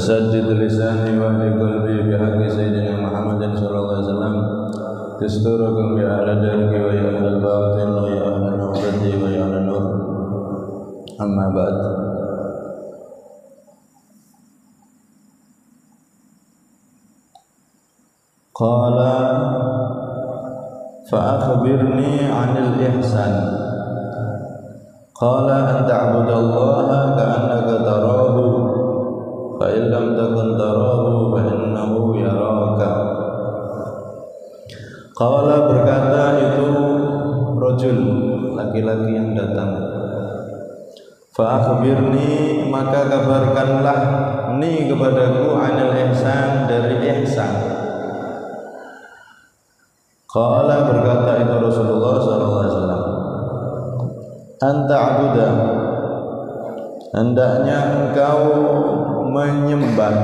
وسدد لساني واهد قلبي بحق سيدنا محمد صلى الله عليه وسلم تستركم يا أهل الدرك ويا أهل الباطن ويا أهل النهضة ويا أهل النور. أما بعد. قال فأخبرني عن الإحسان. قال أن تعبد الله كأنك تراه فإن لم تكن تراه فإنه يراك. Qala berkata itu rajul, laki-laki yang datang. Fa akhbirni, maka kabarkanlah ni kepadaku anil ihsan, dari ihsan. Qala berkata itu Rasulullah sallallahu alaihi wasallam, anta abuda, hendaknya engkau menyembah,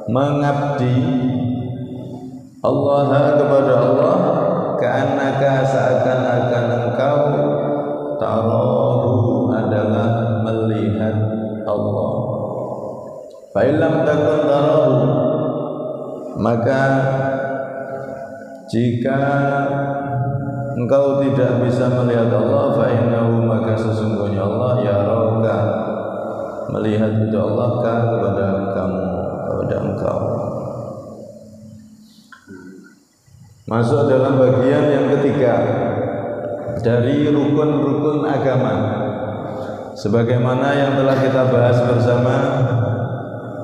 mengabdi Allah kepada Allah, ka'annaka, seakan-akan engkau tarahu, adalah melihat Allah. Fa illam takun tarahu, maka jika engkau tidak bisa melihat Allah, fa innahu, maka sesungguhnya Allah yaraka, melihat itu Allah kepada kamu, kepada engkau. Masuk dalam bagian yang ketiga dari rukun-rukun agama. Sebagaimana yang telah kita bahas bersama,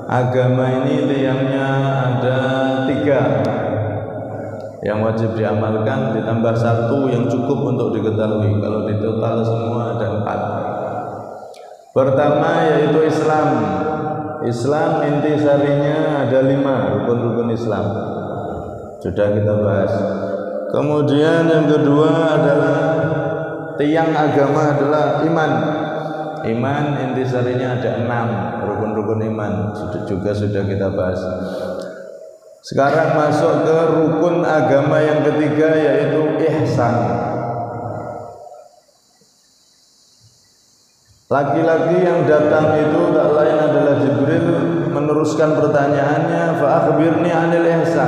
agama ini tiangnya ada 3 yang wajib diamalkan, ditambah 1 yang cukup untuk diketahui. Kalau ditotal semua ada 4. Pertama yaitu Islam. Islam intisarinya ada 5 rukun-rukun Islam, sudah kita bahas. Kemudian yang kedua adalah tiang agama adalah iman. Iman intisarinya ada 6 rukun-rukun iman, sudah kita bahas. Sekarang masuk ke rukun agama yang ketiga yaitu ihsan. Laki-laki yang datang itu tak lain adalah Jibril, meneruskan pertanyaannya, fa akhbirni anil ihsan.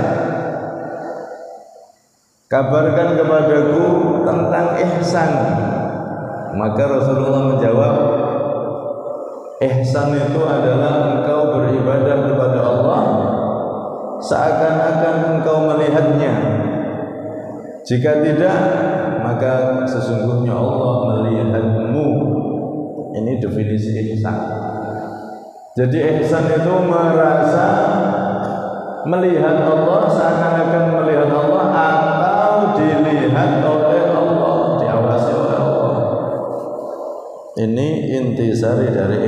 Kabarkan kepadaku tentang ihsan. Maka Rasulullah menjawab, ihsan itu adalah engkau beribadah kepada Allah seakan-akan engkau melihatnya. Jika tidak, maka sesungguhnya Allah melihatmu. Ini definisi ihsan. Jadi ihsan itu merasa melihat Allah, seakan-akan melihat Allah, atau dilihat oleh Allah, diawasi oleh Allah. Ini intisari dari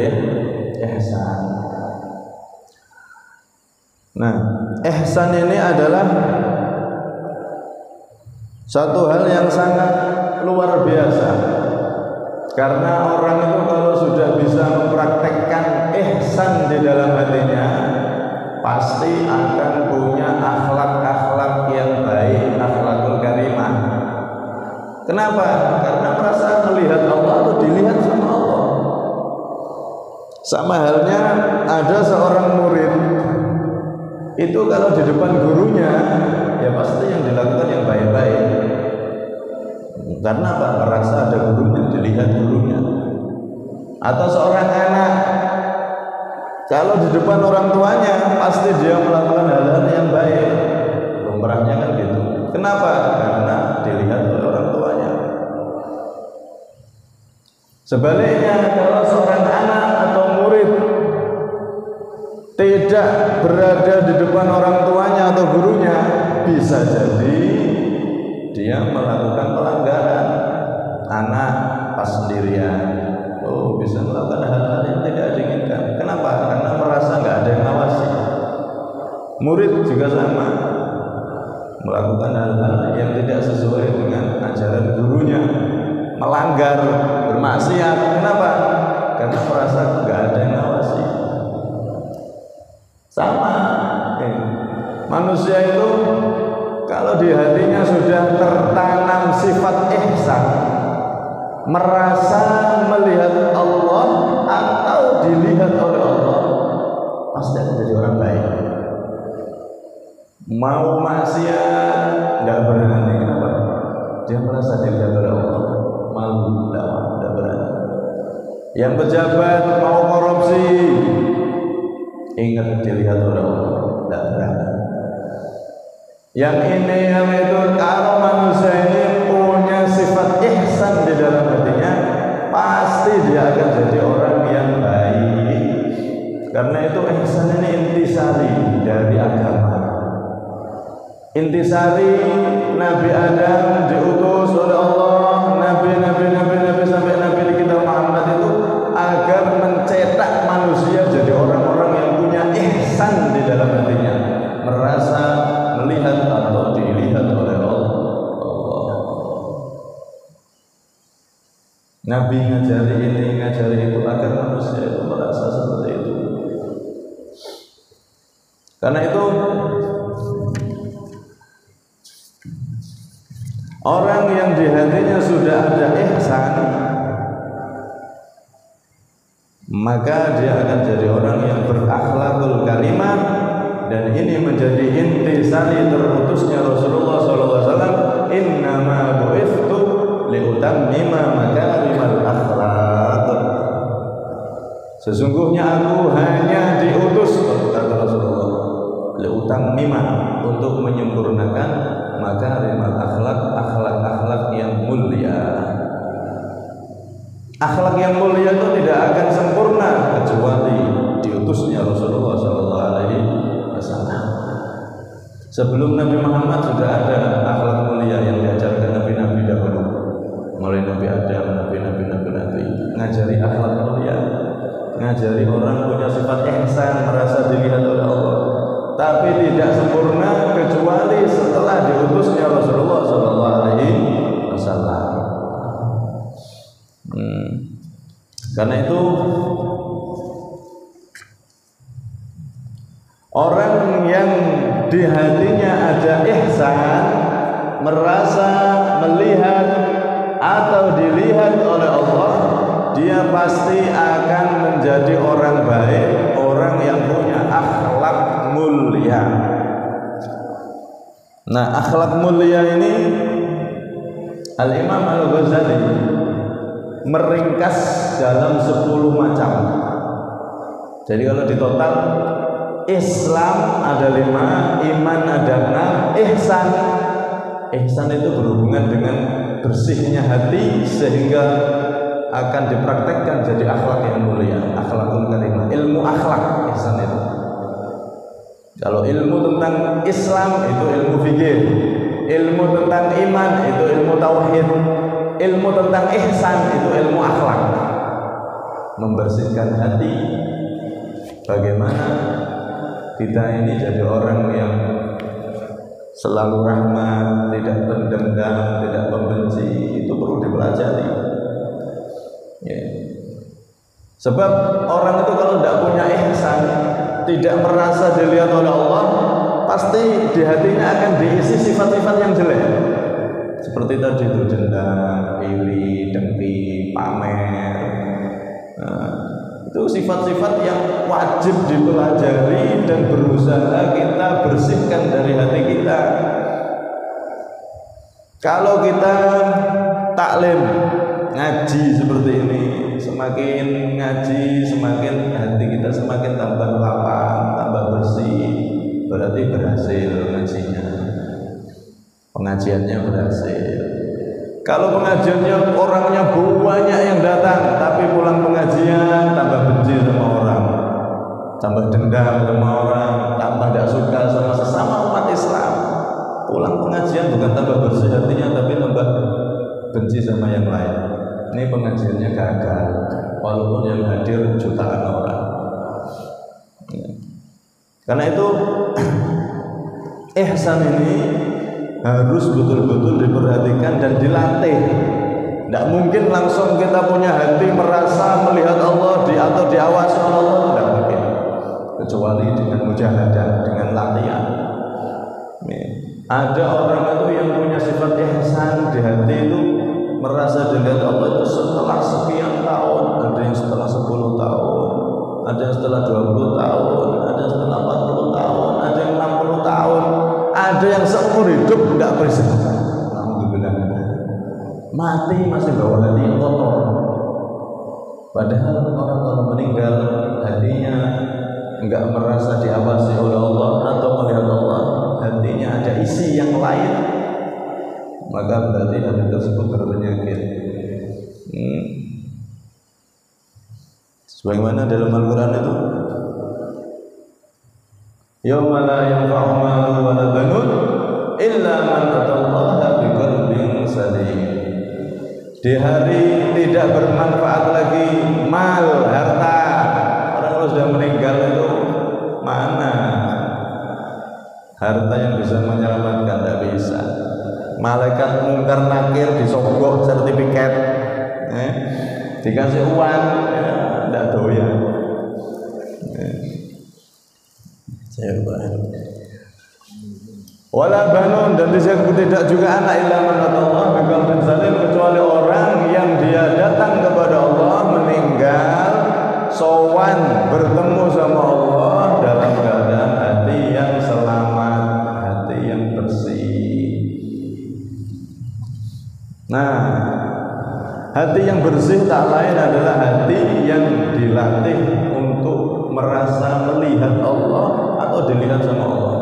ihsan. Nah, ihsan ini adalah satu hal yang sangat luar biasa, karena orang itu kalau sudah bisa mempraktekkan ihsan di dalam hatinya, pasti akan punya akhlak-akhlak yang baik, akhlakul karimah. Kenapa? Karena merasa melihat Allah atau dilihat sama Allah. Sama halnya ada seorang murid itu kalau di depan gurunya ya pasti yang dilakukan yang baik-baik. Karena apa? Merasa ada gurunya, dilihat gurunya. Atau seorang anak kalau di depan orang tuanya pasti dia melakukan hal-hal yang baik. Lumrahnya kan gitu. Kenapa? Karena dilihat oleh orang tuanya. Sebaliknya kalau seorang anak atau murid tidak berada di depan orang tuanya atau gurunya, bisa jadi dia melakukan pelanggaran. Anak pas sendirian bisa melakukan hal-hal yang tidak diinginkan. Kenapa? Karena merasa nggak ada yang ngawasi. Murid juga sama, melakukan hal-hal yang tidak sesuai dengan ajaran gurunya, melanggar, bermaksiat. Kenapa? Karena merasa nggak ada yang ngawasi. Sama, manusia itu kalau di hatinya sudah tertanam sifat ihsan, merasa melihat Allah atau dilihat oleh Allah, pasti akan jadi orang baik. Mau maksiat nggak berani. Kenapa? Dia merasa dilihat oleh Allah, malu, tidak berani. Yang pejabat mau korupsi, ingat dilihat oleh Allah, tidak berani. Yang ini yang itu, kalau manusia ini punya sifat ihsan di dalam hatinya, pasti dia akan jadi orang yang baik. Karena itu ihsan ini intisari dari agama. Intisari Nabi Adam diutus oleh Allah, Nabi sampai Nabi kita Muhammad itu agar mencetak manusia jadi orang-orang yang punya ihsan di dalam hatinya, merasa melihat atau dilihat oleh Allah. Nabi ngajari ini, ngajari itu agar manusia itu merasa seperti itu. Karena itu orang yang di hatinya sudah ada ihsan, maka dia akan jadi orang yang berakhlakul karimah. Dan ini menjadi intisari terutusnya Rasulullah SAW. Innama bu'ithtu liutammima makarimal akhlaq. Sesungguhnya aku hanya diutus, kata Rasulullah, liutammima, untuk menyempurnakan makarimal akhlaq, akhlak-akhlak yang mulia. Akhlak yang mulia itu tidak akan sempurna kecuali diutusnya Rasulullah SAW. Sebelum Nabi Muhammad sudah ada akhlak mulia yang diajarkan Nabi-Nabi dahulu, mulai Nabi Adam, Nabi ngajari akhlak mulia, ngajari orang punya sifat ihsan, merasa dilihat oleh Allah. Tapi tidak sempurna kecuali setelah diutusnya Rasulullah SAW. Karena itu orang yang di hatinya ada ihsan, merasa melihat atau dilihat oleh Allah, dia pasti akan menjadi orang baik, orang yang punya akhlak mulia. Nah, akhlak mulia ini Al-Imam Al-Ghazali meringkas dalam 10 macam. Jadi kalau di total, Islam ada 5, iman ada 6, ihsan itu berhubungan dengan bersihnya hati sehingga akan dipraktekkan jadi akhlak yang mulia, akhlakul karimah, ilmu akhlak. Ihsan itu, kalau ilmu tentang Islam itu ilmu fikih, ilmu tentang iman itu ilmu tauhid, ilmu tentang ihsan itu ilmu akhlak, membersihkan hati. Bagaimana kita ini jadi orang yang selalu rahmat, tidak pendendam, tidak membenci, itu perlu dipelajari. Ya. Sebab orang itu kalau tidak punya ihsan, tidak merasa dilihat oleh Allah, pasti di hatinya akan diisi sifat-sifat yang jelek. Seperti tadi itu, dendam, iri, dengki, pamer. Itu sifat-sifat yang wajib dipelajari dan berusaha kita bersihkan dari hati kita. Kalau kita taklim, ngaji seperti ini, semakin ngaji, semakin hati kita semakin tambah lapang, tambah bersih, berarti berhasil ngajinya, pengajiannya berhasil. Kalau pengajiannya orangnya banyak yang datang, tapi pulang pengajian tambah benci sama orang, tambah dendam sama orang, tambah tidak suka sama sesama umat Islam. Pulang pengajian bukan tambah bersih hatinya, tapi tambah benci sama yang lain. Ini pengajiannya gagal, walaupun yang hadir jutaan orang. Karena itu ihsan ini harus betul-betul diperhatikan dan dilatih. Tidak mungkin langsung kita punya hati merasa melihat Allah atau diawasi oleh Allah, tidak mungkin, kecuali dengan mujahadah, dengan latihan. Ada orang itu yang punya sifat ihsan di hati itu, merasa dilihat Allah itu setelah sekian tahun. Ada yang setelah 10 tahun, ada yang setelah 20 tahun, ada yang setelah 40 tahun, ada yang 60 tahun, ada yang seumur hidup tidak berzina. Alhamdulillah, mati masih bawa hati yang kotor. Padahal orang kalau meninggal hatinya enggak merasa diawasi oleh Allah atau melihat Allah, hatinya ada isi yang lain, maka berarti hati tersebut berpenyakit. Sebagaimana dalam Al-Quran itu, yauma la yanfa'u malun wa la banun illa man atallaha biqalbin salim. Di hari tidak bermanfaat lagi mal, harta. Orang kalau sudah meninggal itu mana harta yang bisa menyelamatkan? Tidak bisa. Malaikat mungkar nakir disogok sertifikat, dikasih uang, tidak doyan. Wala banun, dan tidak juga anak illa man atallaha biqalbin salim, kecuali orang yang dia datang kepada Allah, meninggal sowan, bertemu sama Allah dalam keadaan hati yang selamat, hati yang bersih. Nah, hati yang bersih tak lain adalah hati yang dilatih untuk merasa melihat Allah atau dilihat sama Allah.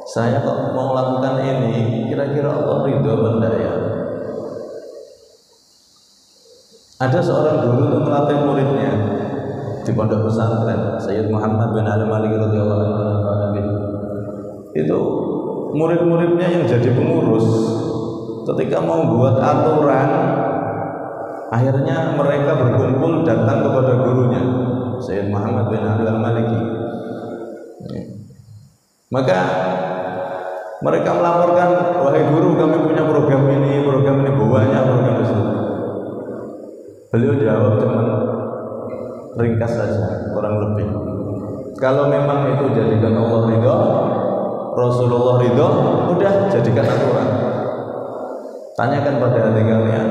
Saya kok mau lakukan ini, kira-kira Allah ridho apa enggak ya? Ada seorang guru itu melatih muridnya di pondok pesantren, Sayyid Muhammad bin Al-Malik radhiyallahu anhu. Itu murid-muridnya yang jadi pengurus, ketika mau buat aturan, akhirnya mereka berkumpul datang kepada gurunya, Sayyid Muhammad bin Al-Maliki. Maka mereka melaporkan, wahai guru, kami punya program ini banyak program tersebut. Beliau jawab cuma ringkas saja, kurang lebih. Kalau memang itu jadikan Allah ridho, Rasulullah ridho, udah jadikan aturan. Tanyakan pada hati kalian,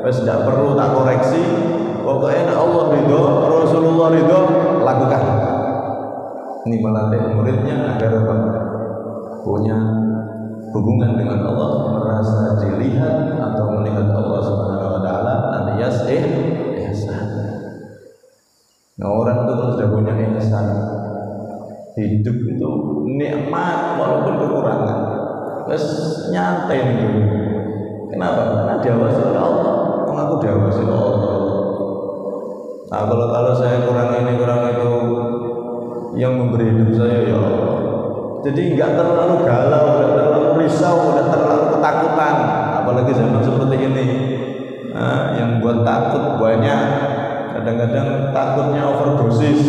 wes tidak perlu tak koreksi, pokoknya Allah ridho, Rasulullah ridho, lakukan. Ini melatih muridnya agar punya hubungan dengan Allah, merasa dilihat atau melihat Allah Subhanahu wa taala, alias ihsan. Nah, orang itu kalau sudah punya ihsan, hidup itu nikmat walaupun kekurangan. Terus nyantai nih. Kenapa? Karena diawasi oleh Allah. Aku diawasi oleh Allah. Nah, kalau saya kurang ini kurang itu, yang memberi hidup saya ya Allah. Jadi nggak terlalu galau, nggak terlalu risau, nggak terlalu ketakutan. Apalagi zaman seperti ini, yang buat takut banyak. Kadang-kadang takutnya overdosis,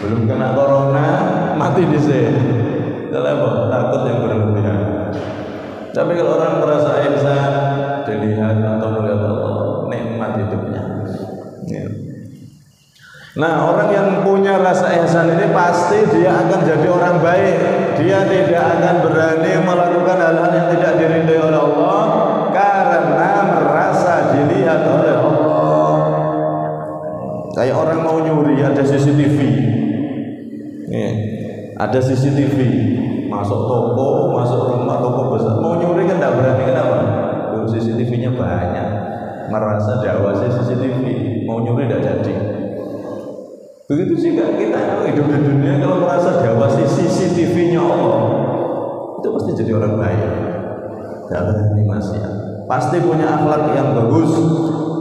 belum kena corona mati di sini. Itulah takut yang berlebihan. Tapi kalau orang merasa ihsan, dilihat atau melihat Allah, nikmat hidupnya. Ya. Nah, orang yang punya rasa ihsan ini pasti dia akan jadi orang baik. Dia tidak akan berani melakukan hal-hal yang tidak diridhai oleh Allah karena merasa dilihat oleh Allah. Kayak orang mau nyuri, ada CCTV. Nih, ada CCTV. Masuk toko, masuk rumah toko besar. Mau nyuri kan tidak berani, kenapa? CCTV-nya banyak. Merasa diawasi CCTV. Mau nyuri tidak jadi. Begitu juga kita hidup di dunia, kalau merasa diawasi CCTV-nya Allah, itu pasti jadi orang baik. Tidak berani maksiat. Pasti punya akhlak yang bagus.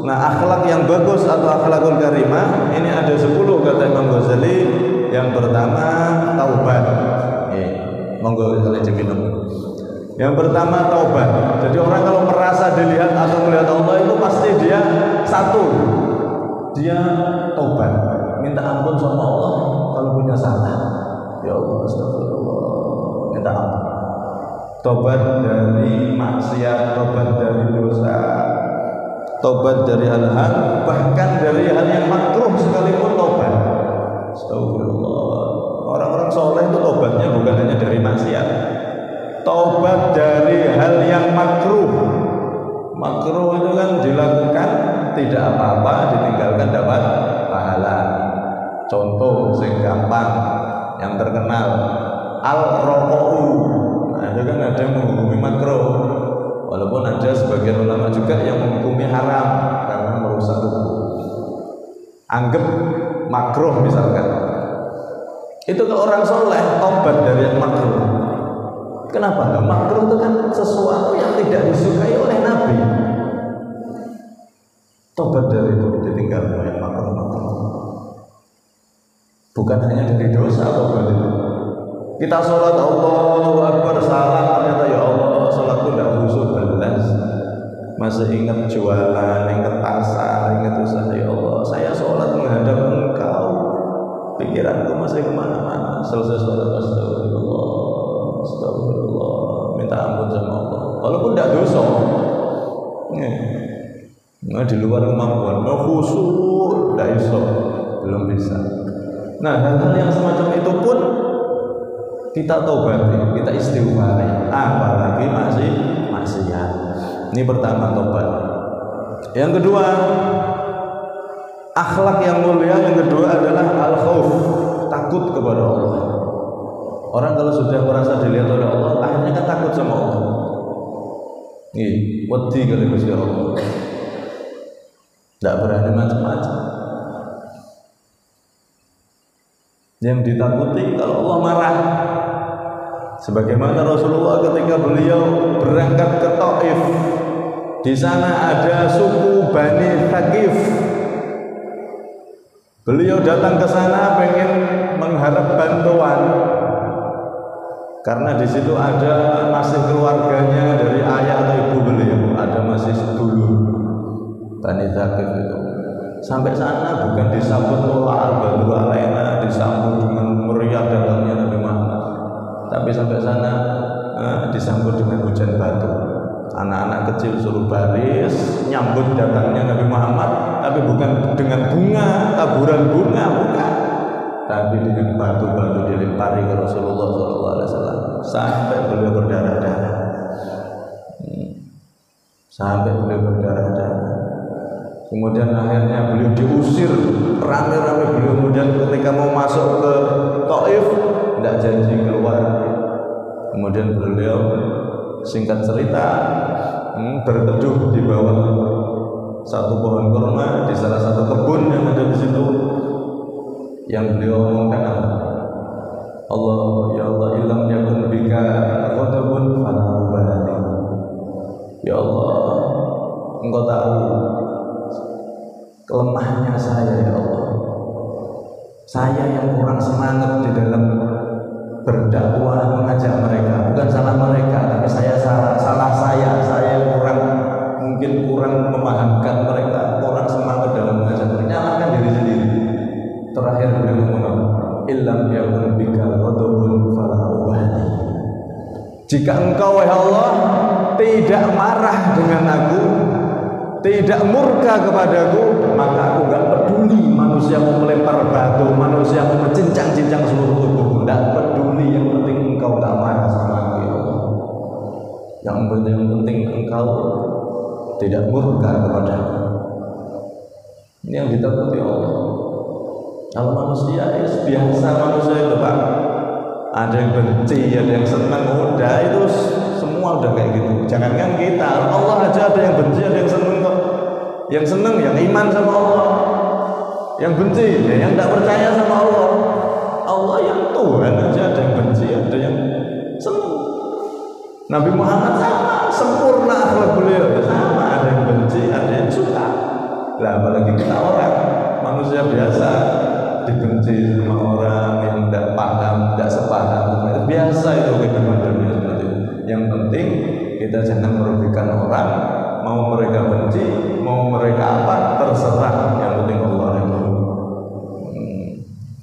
Nah, akhlak yang bagus atau akhlakul karimah ini ada 10 kata Imam Ghazali. Yang pertama taubat. Monggo Ghazali diminum. Yang pertama taubat. Jadi orang kalau merasa dilihat atau melihat Allah itu pasti dia satu, dia taubat, minta ampun sama Allah kalau punya salah. Ya Allah, astagfirullah, minta ampun. Taubat dari maksiat, taubat dari dosa, taubat dari hal-hal, bahkan dari hal yang makruh sekalipun taubat. Astagfirullah. Orang-orang soleh itu taubatnya bukan hanya dari maksiat, taubat dari hal yang makruh. Makruh itu kan dilakukan tidak apa-apa, ditinggalkan dapat pahala. Contoh yang gampang, yang terkenal al-rokok. Nah, itu kan ada yang menghukumi makruh, walaupun ada sebagian ulama juga yang menghukumi haram karena merusak tubuh. Anggap makruh misalkan. Itu kalau orang soleh tobat dari yang makruh. Kenapa? Nah, makruh itu kan sesuatu yang tidak disukai oleh Nabi. Tobat dari itu, ditinggalkan yang makruh-makruh. Bukan hanya dari dosa tobat itu. Kita sholat Allahu Akbar, salah ternyata ya Allah sholatku tidak khusyuk belas. Masih ingat jualan, ingat pasar, ingat usaha. Ya Allah, saya sholat menghadap Engkau, pikiranku masih kemana-mana. Selesai sholat, astagfirullah, astagfirullah, minta ampun sama Allah. Walaupun tidak dosa, nah di luar kemampuan, mau khusyuk tidak bisa, belum bisa. Nah, hal-hal yang semacam itu pun kita taubati, kita istighfari, apalagi masih maksiat. Ini pertama tobat. Yang kedua, akhlak yang mulia yang kedua adalah al-khauf, takut kepada Allah. Orang kalau sudah merasa dilihat oleh Allah, akhirnya kan takut sama Allah. Nih, wedi kali Gusti Allah. Tidak berani macam-macam. Yang ditakuti kalau Allah marah. Sebagaimana Rasulullah ketika beliau berangkat ke Taif, di sana ada suku Bani Thaqif. Beliau datang ke sana pengen mengharap bantuan, karena di situ ada masih keluarganya dari ayah atau ibu beliau, ada masih sedulur Bani Thaqif itu. Sampai sana bukan disambut al-badru alaina, disambut dengan meriah datangnya Nabi Muhammad, tapi sampai sana disambut dengan hujan batu. Anak-anak kecil suruh baris nyambut datangnya Nabi Muhammad, tapi bukan dengan bunga, taburan bunga, bukan, tapi dengan batu-batu dilempari ke Rasulullah SAW sampai beliau berdarah-darah. Sampai beliau berdarah-darah. Kemudian akhirnya beliau diusir rame-rame. Beliau kemudian ketika mau masuk ke Taif tidak janji keluar. Kemudian beliau singkat cerita berteduh di bawah satu pohon kurma di salah satu kebun yang ada di situ. Yang beliau ngomongkan apa? Allah, ya Allah, ilam yakun bika ghadabun fala ubali. Ya Allah, Engkau tahu kelemahnya saya, ya Allah. Saya yang kurang semangat di dalam berdakwah, mengajak mereka. Bukan salah mereka, tapi saya salah saya yang mungkin kurang memahamkan mereka, kurang semangat dalam mengajak mereka. Nyalakan diri sendiri. Terakhir beliau ngomong, illam yakun bika ghadabun fala ubali. Jika Engkau, ya Allah, tidak marah dengan aku, tidak murka kepadaku, maka aku enggak peduli manusia manusia mau melempar batu, manusia mau mencincang-cincang seluruh tubuhmu, tidak peduli, yang penting engkau tak marah sama aku ya Allah. Yang penting engkau tidak murka kepada aku. Ini yang ditakuti Allah. Kalau manusia biasa, manusia itu Pak, ada yang benci, ada yang senang, udah itu semua udah kayak gitu. Jangankan kita, Allah aja ada yang benci, ada yang senang kok. Yang senang yang iman sama Allah, yang benci ya yang tidak percaya sama Allah. Allah yang Tuhan aja ada yang benci, ada yang senang. Nabi Muhammad sama, sempurna akhlak beliau ya sama, ada yang benci, ada yang suka. Lah apalagi kita orang manusia biasa, dibenci sama orang yang tidak paham, tidak sepaham, biasa itu kehidupan dunia seperti itu. Yang penting kita jangan merugikan orang, mau mereka benci, mau mereka apa, terserah. Yang penting Allah itu.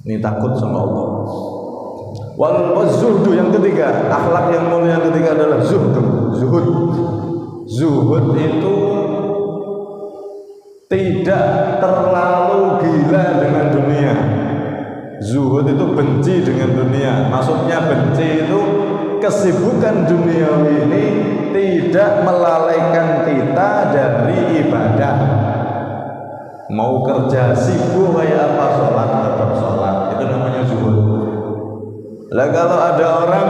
Ini takut sama Allah. Wal zuhdu yang ketiga, akhlak yang mulia yang ketiga adalah zuhud. Zuhud itu tidak terlalu gila dengan dunia. Zuhud itu benci dengan dunia. Maksudnya benci itu kesibukan duniawi ini tidak melalaikan kita dari ibadah. Mau kerja sibuk kayak apa, sholat tetap sholat, itu namanya zuhud. Lah kalau ada orang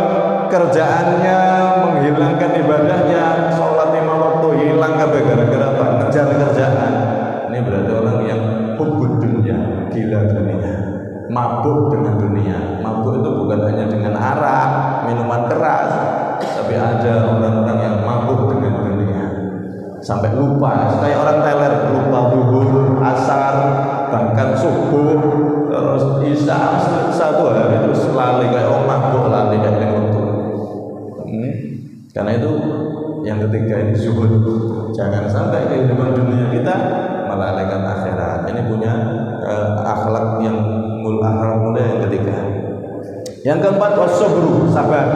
kerjaannya menghilangkan ibadahnya, sholat 5 waktu hilang gara-gara apa? Ngejar kerjaan. Ini berarti orang yang hubbud dunia, gila dunia, mabuk dengan dunia. Mabuk itu bukan hanya dengan arak, minuman keras, tapi ada orang-orang yang mabuk dengan dunia sampai lupa, kayak orang teler, lupa zuhur, asar, bahkan subuh, terus isya, satu hari terus lali kayak orang mabuk, lali kayak waktu. Karena itu yang ketiga ini zuhud. Jangan sampai kehidupan dunia kita melalaikan akhirat. Ini punya akhlak yang mulia yang ketiga. Yang keempat was-sabru, sabar.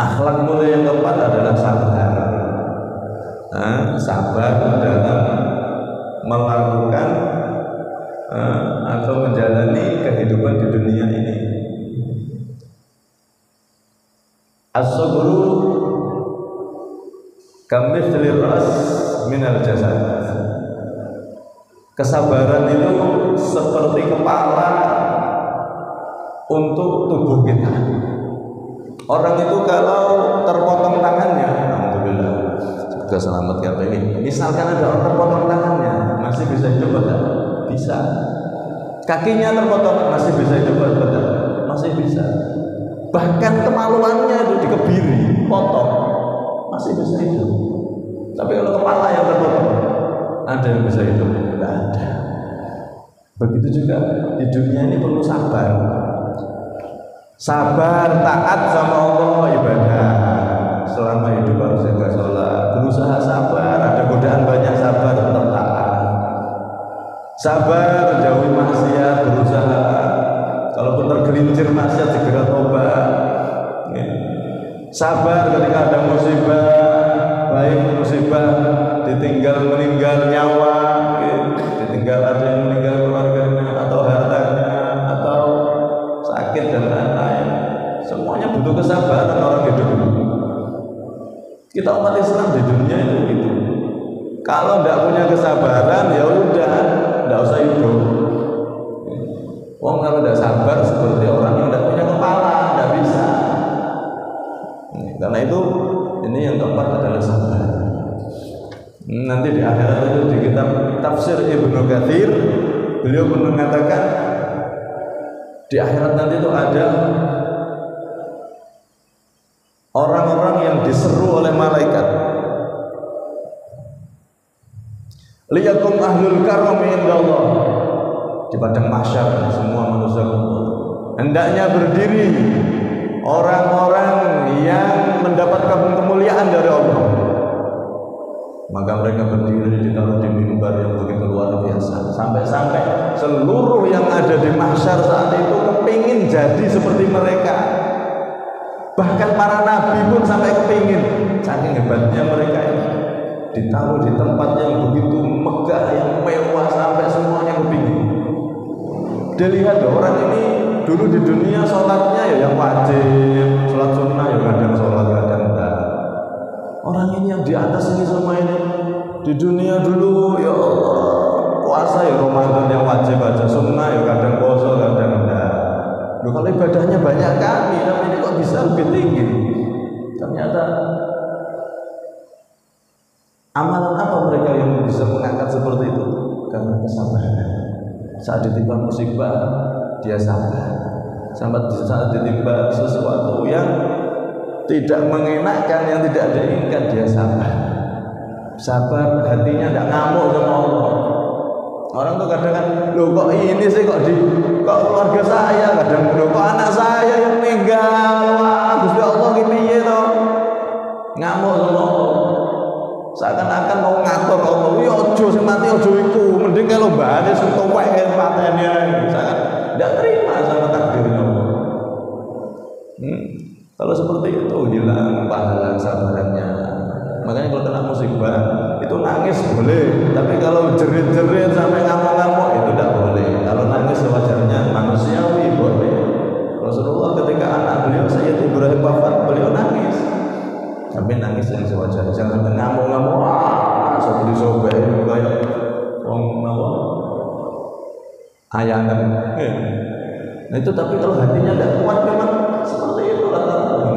Akhlak mulia yang keempat adalah sabar. Sabar dalam melakukan atau menjalani kehidupan di dunia ini. As-sabru kamithlir ras minal jasad. Kesabaran itu seperti kepala untuk tubuh kita. Orang itu kalau terpotong tangannya, alhamdulillah, juga selamat ya ini. Misalkan ada orang terpotong tangannya, masih bisa hidup atau bisa. Kakinya terpotong, masih bisa hidup atau masih bisa. Bahkan kemaluannya itu dikebiri, potong, masih bisa hidup. Tapi kalau kepala yang terpotong, ada yang bisa hidup? Tidak ada. Begitu juga di dunia ini perlu sabar. Sabar, taat sama Allah, ibadah. Selama hidup harus jaga sholat. Berusaha sabar, ada godaan banyak, sabar, tetap taat. Sabar, jauhi maksiat, berusaha. Kalaupun tergelincir maksiat, segera tobat. Sabar ketika ada musibah, baik musibah ditinggal meninggal nyawa, ditinggal ada yang meninggal keluarganya atau hartanya atau sakit dan lain-lain. Semuanya butuh kesabaran orang hidup ini. Kita umat Islam di dunia itu begitu. Kalau tidak punya kesabaran ya udah, tidak usah hidup. Wong kalau tidak sabar seperti orang yang tidak punya kepala, tidak bisa. Karena itu ini yang keempat adalah sabar. Nanti di akhirat itu di kitab Tafsir Ibnu Katsir beliau pun mengatakan di akhirat nanti itu ada orang-orang yang diseru oleh malaikat. Liyakum ahlul karami indallah. Di padang mahsyar semua manusia hendaknya berdiri orang-orang yang mendapatkan kemuliaan dari Allah. Maka mereka berdiri ditaruh di mimbar yang begitu luar biasa. Sampai-sampai seluruh yang ada di mahsyar saat itu kepingin jadi seperti mereka. Bahkan para nabi pun sampai kepingin, saking hebatnya mereka ini. Ditaruh di tempat yang begitu megah, yang mewah, sampai semuanya kepingin. dilihat orang ini dulu di dunia sholatnya ya yang wajib, sholat sunnah ya kadang sholat kadang enggak. Orang ini yang di atas ini semua ini di dunia dulu ya Allah puasa ya Ramadan yang wajib aja, sunnah ya kadang puasa kadang enggak. Loh, kalau ibadahnya banyak kami, tapi ini kok bisa lebih tinggi? Ternyata amalan apa mereka yang bisa mengangkat seperti itu? Karena kesabaran. Saat ditimpa musibah dia sabar. Saat ditimpa sesuatu yang tidak mengenakkan, yang tidak diinginkan, dia sabar. Sabar, hatinya tidak ngamuk sama Allah. Orang tuh kadang kan, loh kok ini sih kok keluarga saya, kadang loh kok anak saya yang meninggal, wah Gusti Allah piye to? Ngamuk sama Allah. Seakan-akan mau ngatur Allah, ya ojo sing mati ojo iku, mending kalau mbahane sing tuwek patene ae. Sangat tidak terima sama takdirnya Allah. Kalau seperti itu hilang pahala sabarannya. Makanya kalau kena musibah itu nangis boleh, tapi kalau jerit-jerit sampai ngamuk-ngamuk itu tidak boleh. Kalau nangis sewajarnya manusiawi boleh. Rasulullah ketika anak beliau Sayyid Ibrahim wafat, beliau nangis. Tapi nangis yang sewajarnya, jangan ngamuk-ngamuk. Seperti sobek kayak wong apa? Ayanan. Nah itu tapi kalau hatinya tidak kuat memang seperti itu rata-rata.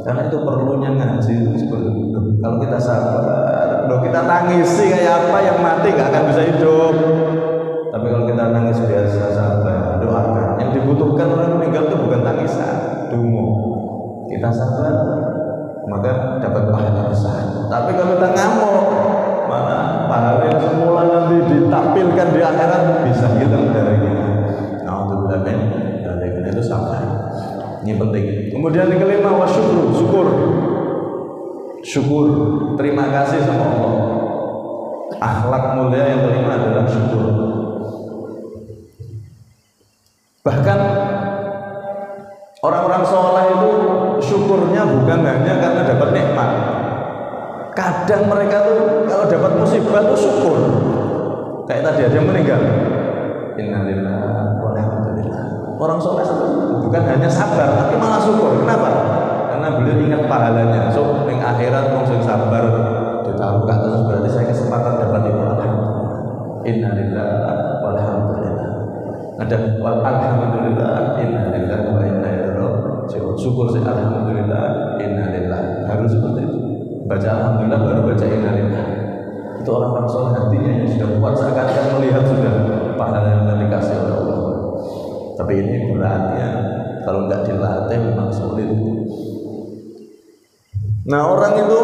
Karena itu perlunya ngaji seperti itu. Kalau kita sabar, kalau kita tangisi kayak apa yang mati gak akan bisa hidup. Tapi kalau kita nangis biasa sabar, doakan. Yang dibutuhkan orang meninggal itu bukan tangisan, dungu. Kita sabar, maka dapat pahala besar. Tapi kalau kita ngamuk, mana pahala yang semula nanti ditampilkan di akhirat bisa hilang dari kita. Alhamdulillah, dari itu sabar. Ini penting. Kemudian yang kelima wasyukur, syukur, terima kasih sama Allah. Akhlak mulia yang kelima adalah syukur. Bahkan orang-orang soleh itu syukurnya bukan hanya karena dapat nikmat. Kadang mereka tuh kalau dapat musibah tuh syukur. Kayak tadi ada yang meninggal. Innalillahi wa inna ilaihi raji'un. Orang soleh bukan hanya sabar, tapi malah syukur. Kenapa? Karena beliau ingat pahalanya. So, yang akhirat mau sabar ditaruh ke atas berarti saya kesempatan dapat itu. Innalillahi walhamdulillah. Ada alhamdulillah, innalillahi wa inna ilaihi raji'un. Syukur sih alhamdulillah, innalillahi. Harus seperti itu. Baca alhamdulillah baru baca innalillahi. Itu orang-orang soleh hatinya yang sudah kuat seakan-akan melihat sudah pahala yang telah dikasih oleh Allah. Tapi ini beratnya kalau nggak dilatih memang sulit. Nah orang itu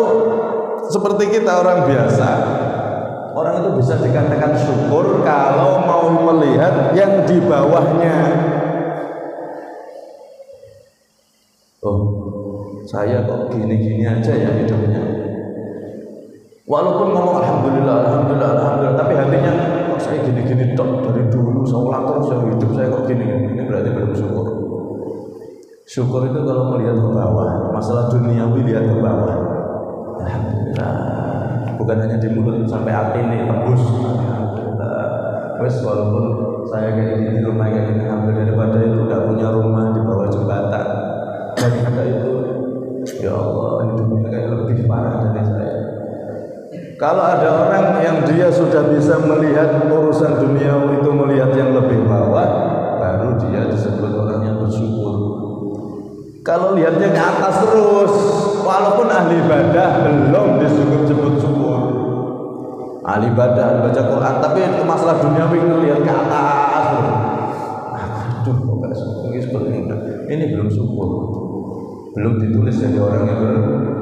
seperti kita orang biasa. Orang itu bisa dikatakan syukur kalau mau melihat yang di bawahnya. Oh, saya kok gini-gini aja ya hidupnya. Walaupun ngomong alhamdulillah, alhamdulillah, alhamdulillah, tapi hatinya kok saya gini-gini dok dari dulu, saya ulang terus ya hidup saya kok gini. Ini berarti belum syukur. Syukur itu kalau melihat ke bawah, masalah duniawi lihat ke bawah. Alhamdulillah. Bukan hanya di mulut sampai hati ini tembus. Alhamdulillah. Wes walaupun saya kayak gini rumah kayak gini, alhamdulillah daripada itu nggak punya rumah di bawah jembatan. Daripada itu, ya Allah hidupnya kayak lebih parah dari saya. Kalau ada orang yang dia sudah bisa melihat urusan dunia itu melihat yang lebih bawah, baru dia disebut orang yang bersyukur. Kalau lihatnya ke atas terus, walaupun ahli ibadah belum disebut syukur. Ahli ibadah baca Quran, tapi itu masalah dunia lihat ke atas. Aduh, kok gak syukur seperti ini? Ini belum syukur, belum ditulis jadi orang yang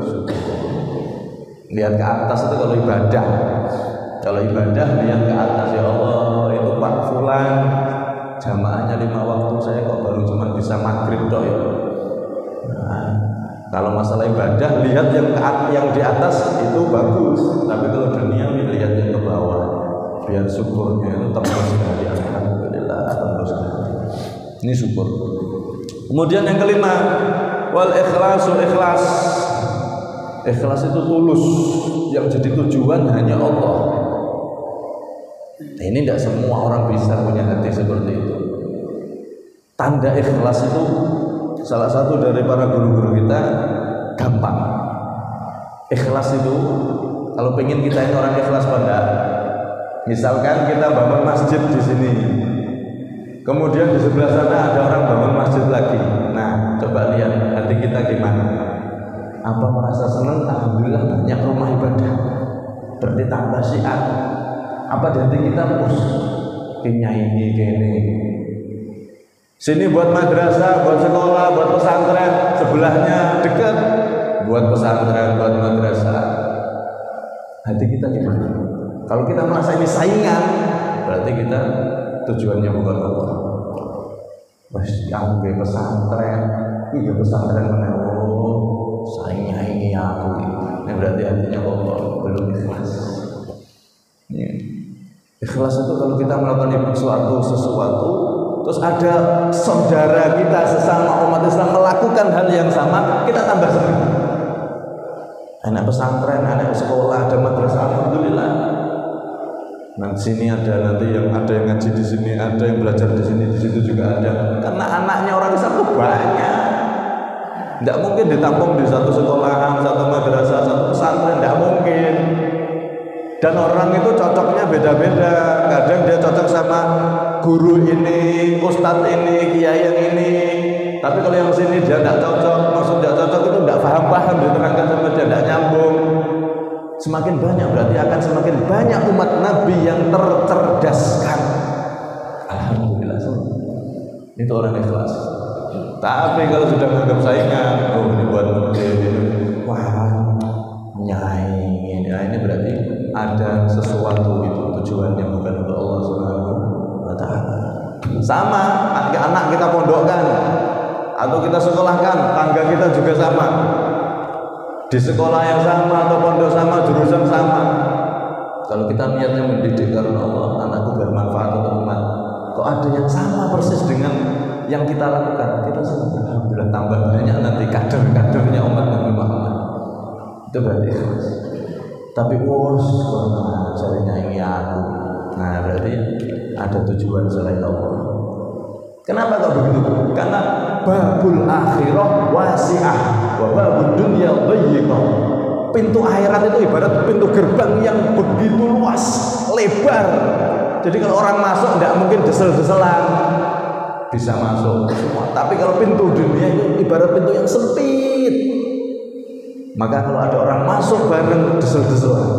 bersyukur. Lihat ke atas itu kalau ibadah. Kalau ibadah lihat ke atas, ya Allah itu Pak Fulan jamaahnya 5 waktu, saya kok baru cuma bisa maghrib dok ya. Nah, kalau masalah ibadah lihat yang di atas itu bagus, tapi kalau dunia lihat yang ke bawah, biar syukurnya itu tembus dari alhamdulillah tembus. Ini syukur. Kemudian yang kelima wal ikhlasu, ikhlas. Ikhlas itu tulus, yang jadi tujuan hanya Allah. Nah, ini tidak semua orang bisa punya hati seperti itu. tanda ikhlas itu salah satu dari para guru-guru kita gampang. Ikhlas itu kalau pengen kita ini orang ikhlas pada, misalkan kita bangun masjid di sini, kemudian di sebelah sana ada orang bangun masjid lagi. Nah, coba lihat hati kita gimana? Apa merasa senang? Alhamdulillah banyak rumah ibadah. Berarti tambah syiar. Apa di hati kita ini gini. Sini buat madrasah, buat sekolah, buat pesantren, sebelahnya dekat buat pesantren, buat madrasah. Hati kita gimana? Kalau kita merasa ini saingan, berarti kita tujuannya bukan Allah. Wes yang gue pesantren, gue pesantren mana? Oh, saingnya ini aku. Ini berarti hatinya Allah belum ikhlas. Ikhlas itu kalau kita melakukan sesuatu, terus ada saudara kita sesama umat Islam melakukan hal yang sama, kita tambah senang. Anak pesantren, anak sekolah, ada madrasah, alhamdulillah. Nanti sini ada yang ngaji di sini, ada yang belajar di sini, di situ juga ada. Karena anaknya orang Islam itu banyak. Tidak mungkin ditampung di satu sekolahan, satu madrasah, satu pesantren, tidak mungkin. Dan orang itu cocoknya beda-beda. Kadang dia cocok sama guru ini, ustadz ini, kiai yang ini. Tapi kalau yang sini dia tidak cocok, maksud tidak cocok itu tidak paham diterangkan sama dia, tidak nyambung. Semakin banyak berarti akan semakin banyak umat Nabi yang tercerdaskan. Alhamdulillah, itu orang ikhlas. Tapi kalau sudah menganggap saingan, ini buat ini, wah, nyai, ini berarti ada sesuatu itu tujuannya bukan untuk Allah Subhanahu wa Ta'ala. Sama anak kita pondokkan atau kita sekolahkan, tangga kita juga sama, di sekolah yang sama atau pondok sama, jurusan sama. Kalau kita niatnya mendidik karena Allah, anakku bermanfaat untuk umat, kok ada yang sama persis dengan yang kita lakukan, kita senang. Alhamdulillah, tambah banyak nanti kader-kadernya umat Nabi Muhammad. Itu berarti ikhlas. Tapi carinya ini aku. Nah, berarti ada tujuan selain Allah. Kenapa kok begitu? Karena babul akhirah wasi'ah wa babul dunya dayyiqah. Pintu akhirat itu ibarat pintu gerbang yang begitu luas, lebar. Jadi kalau orang masuk tidak mungkin desel-deselan, bisa masuk semua. Tapi kalau pintu dunia itu ibarat pintu yang sempit. Maka kalau ada orang masuk bareng desel-deselan.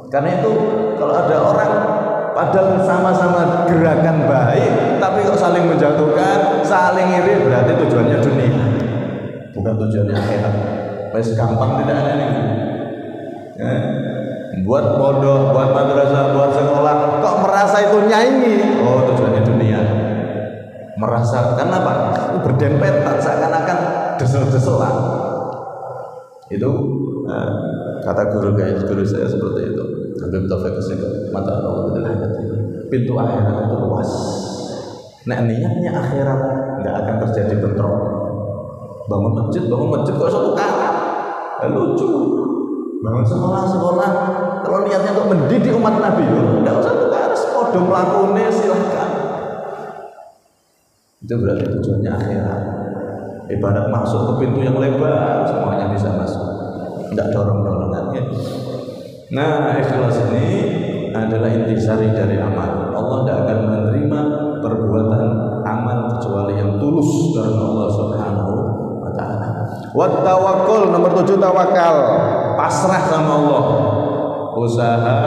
Karena itu kalau ada orang padahal sama-sama gerakan baik, tapi kok saling menjatuhkan, saling iri, berarti tujuannya dunia, bukan tujuannya akhirat. Wes gampang tidak ada ini. Buat pondok, buat madrasah, buat sekolah, kok merasa itu nyanyi? Oh, tujuannya dunia. Merasa kenapa? Berdempetan seakan-akan desel-deselan. Itu kata guru saya seperti itu. Habib Taufik mata Allah pintu akhirat itu luas. Nah, niatnya akhirat nggak akan terjadi bentrok. Bangun masjid kok satu karat, lucu. Bangun sekolah, kalau niatnya untuk mendidik umat Nabi, nggak usah tuh karat, podo melakukannya silahkan. Itu berarti tujuannya akhirat. Ibarat masuk ke pintu yang lebar, semuanya bisa masuk. Nggak dorong-dorongan ya. Nah, ikhlas ini adalah intisari dari amal. Allah tidak akan menerima perbuatan amal kecuali yang tulus karena Allah Subhanahu wa Ta'ala. Wa tawakkul, nomor 7 tawakal, pasrah sama Allah. Usaha,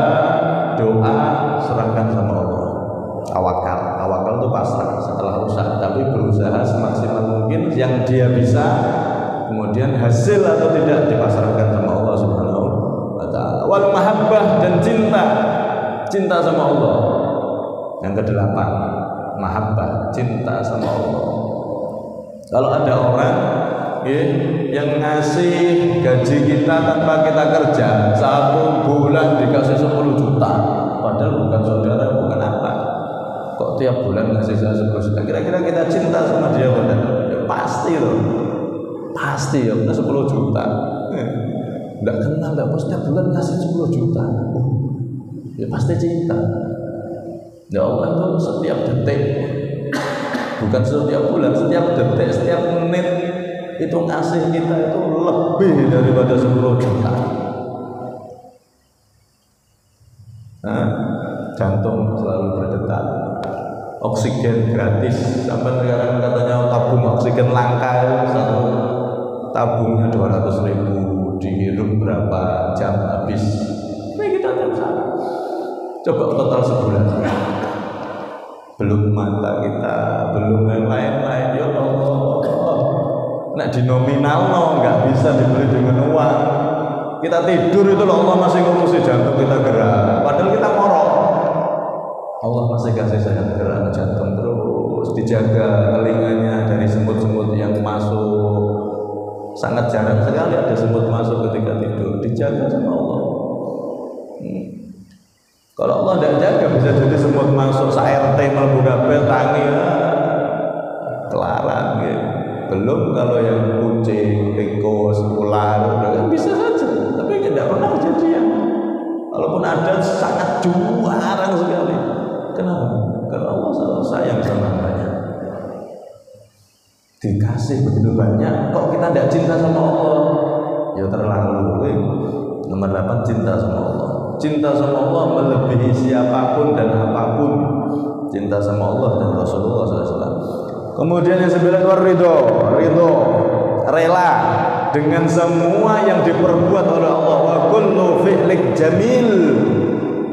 doa, serahkan sama Allah. Tawakal itu pasrah setelah usaha, tapi berusaha semaksimal mungkin yang dia bisa. Kemudian hasil atau tidak dipasrahkan sama Allah Subhanahu wa Ta'ala. Wal mahabbah, dan cinta sama Allah. Yang ke-8, mahabbah, cinta sama Allah. Kalau ada orang yang ngasih gaji kita tanpa kita kerja, 1 bulan dikasih 10 juta, padahal bukan saudara, bukan apa, kok tiap bulan ngasih saya 10 juta, kira-kira kita cinta sama dia benar? Ya, pasti loh. Pasti ya, kita 10 juta. Enggak kenal, enggak pasti setiap bulan ngasih 10 juta. Ya pasti cinta. Ya Allah itu setiap detik bukan setiap bulan, setiap detik, setiap menit itu ngasih kita itu lebih daripada 10 juta. Jantung selalu berdetak, oksigen gratis. Sampai sekarang katanya tabung oksigen langka, satu tabungnya 200.000, dihirup berapa jam habis. Ini kita tiap saat. Coba total sebulan. Belum mata kita, belum yang lain-lain. Ya Allah, nah di nominal nggak bisa dibeli dengan uang. Kita tidur itu loh, Allah masih ngurusi jantung kita gerak, padahal kita ngorok. Allah masih kasih saya gerak jantung terus, dijaga telinganya dari semut-semut yang masuk. Sangat jarang sekali ada semut masuk ketika tidur, dijaga sama Allah. Kalau Allah tidak jaga bisa jadi semut masuk, RT mlebu kabeh tangi kelaran gitu. Belum kalau yang kucing, tikus, ular, kan bisa saja, tapi tidak pernah kejadian. Walaupun ada sangat jarang sekali. Kenapa? Karena Allah selalu sayang sama hambanya. Dikasih begitu banyak, kok kita tidak cinta sama Allah? Ya terlalu. Nomor 8, cinta sama Allah. Cinta sama Allah melebihi siapapun dan apapun. Cinta sama Allah dan Rasulullah SAW. Kemudian yang 9, ridho, rela dengan semua yang diperbuat oleh Allah. Wa kullu fi'lik jamil,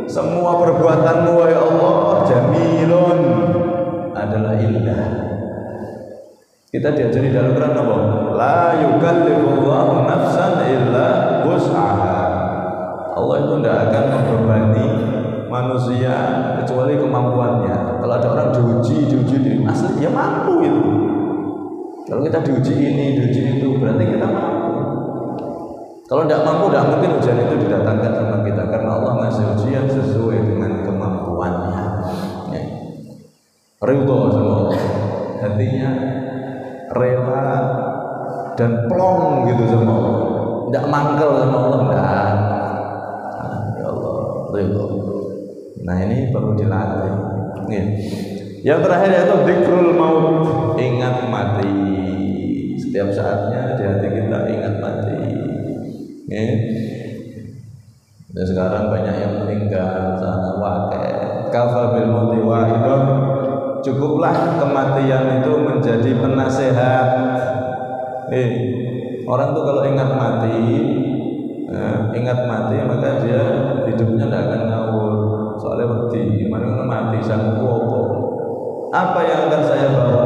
semua perbuatanmu wahai Allah jamilun, adalah indah. Kita diajari dalam Quran apa? La yukallifullahu nafsan illa wus'aha. Allah itu tidak akan membebani manusia kecuali kemampuannya. Kalau ada orang diuji asli ya mampu itu. Kalau kita diuji ini, diuji itu, berarti kita mampu. Kalau tidak mampu, tidak mungkin ujian itu didatangkan sama kita, karena Allah ngasih ujian sesuai dengan kemampuannya. Ridho sama Allah, hatinya rela dan plong gitu sama Allah, tidak mangkel sama Allah, enggak. Ya Allah, ridho. Nah ini perlu dilatih. Yang terakhir yaitu dzikrul maut, ingat mati. Setiap saatnya di hati kita ingat mati. Dan sekarang banyak yang meninggal sana wakai. Kafa bil mauti wahidah. Cukuplah kematian itu menjadi penasehat. Orang tuh kalau ingat mati maka dia hidupnya tidak akan ngawur. Soalnya wedi, gimana mati sang apa yang akan saya bawa?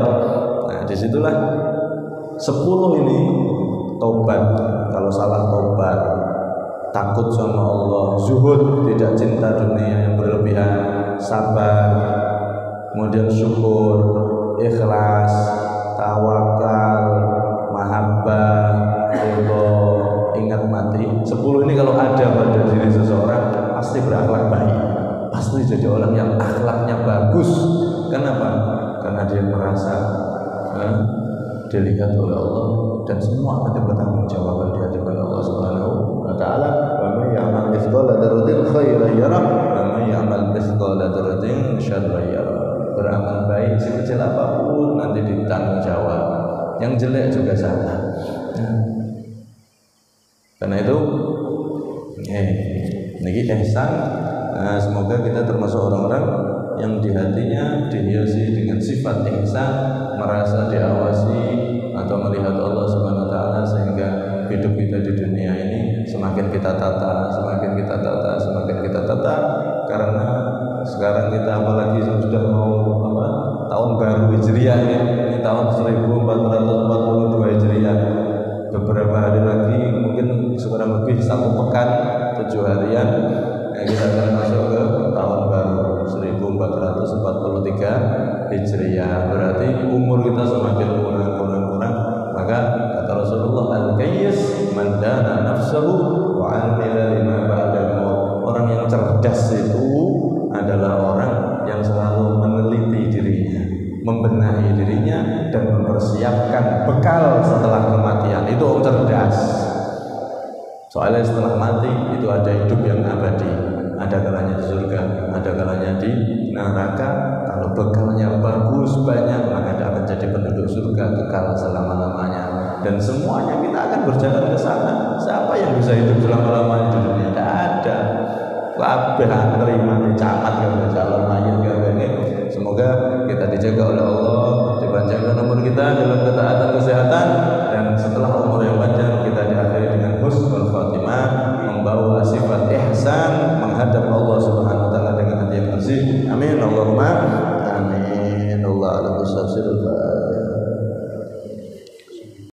Nah disitulah 10 ini tobat. Kalau salah tobat, takut sama Allah, zuhud, tidak cinta dunia yang berlebihan, sabar, kemudian syukur, ikhlas, tawakal, mahabbah, ridho, ingat mati. 10 ini kalau ada pada diri seseorang pasti berakhlak baik, pasti jadi orang yang akhlaknya bagus. Kenapa? Karena dia merasa dilihat oleh Allah dan semua akan bertanggung jawab di hadapan Allah Subhanahu wa taala. Wa may ya'mal mithqala dzarratin khairan yarah wa may ya'mal mithqala dzarratin syarran yarah. Beramal baik sekecil apapun nanti ditanggung jawab. Yang jelek juga sama. Karena itu niki ihsan. Nah, semoga kita termasuk orang-orang yang di hatinya dihiasi dengan sifat ihsan, merasa diawasi atau melihat Allah Subhanahu wa taala, sehingga hidup kita di dunia ini semakin kita tata, karena sekarang kita apalagi sudah mau tahun baru Hijriah ini tahun 1442 Hijriah. Beberapa hari lagi mungkin kurang lebih 1 pekan 7 harian kita akan masuk ke tahun baru 1443 Hijriah. Berarti umur kita semakin kurang. Maka kata Rasulullah, al-qayyis man dana nafsahu wa 'amila lima ba'dal maut. Orang yang cerdas itu adalah orang yang selalu meneliti dirinya, membenahi dirinya dan mempersiapkan bekal setelah kematian. Itu orang cerdas. Soalnya setelah mati itu ada hidup yang abadi, ada kalanya di surga, ada kalanya di neraka. Kalau bekalnya bagus banyak maka dan semuanya kita akan berjalan ke sana. Siapa yang bisa hidup selama-lamanya di dunia? Tidak ada. Kabeh antri mati